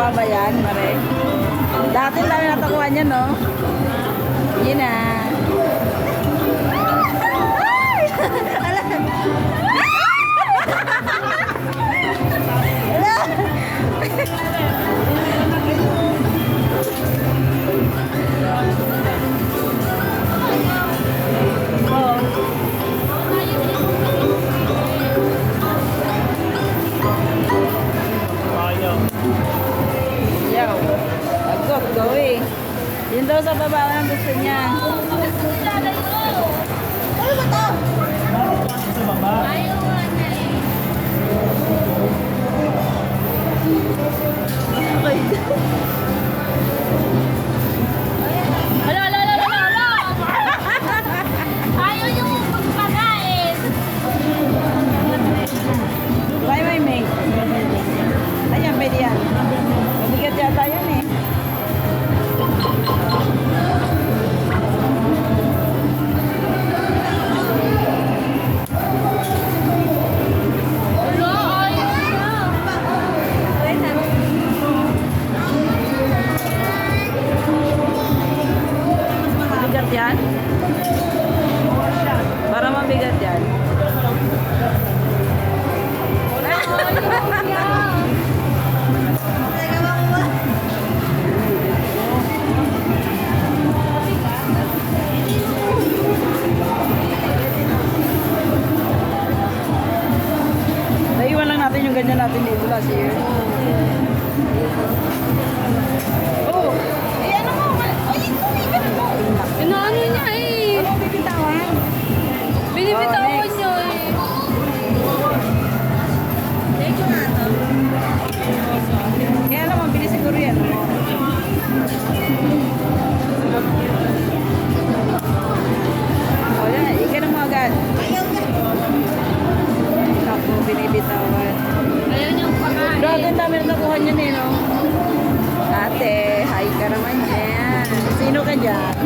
Nakuha ba yan, Mare? Dati tayo natakuha niya, no? Yun na. Ay! Alam! Yaw. Agok, go eh. Yun daw sa baba ang gusto niya. Ano ba to? Sa baba? Ayaw nga na eh. Hala, hala, hala, hala, hala. Ayaw yung magpakain. May mate. Ayan, pwede yan. Mabigat yata yan eh. Hala, ayaw na. Mabigat yan? Para mabigat yan. Naiwan lang natin yung ganyan natin dito last year. Oh! Eh ano mo? Ay, tumigan mo! Inaano niya eh. Ano bibitawan? Binibitawan niya eh. Kaya naman, bilis siguro yan. O yan, ikan mo agad. Naku, binibitawan. Ayaw niyang pakain. Grabe, ang dami na nakuha niya eh, no? Ate, hi ka naman dyan. Sino ka dyan?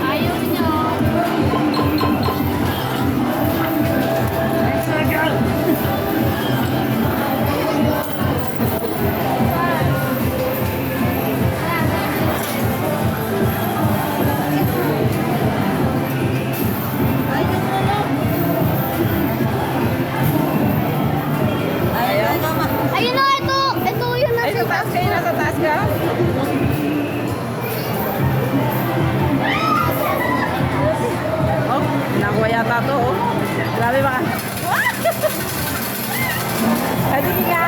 Ayaw niya. Ayaw. Ayun na, ito yun na. Ay, sa taas kayo, nasa taas ka? Oh, nakuha yata to, oh. Grabe ba? Ay, di nga,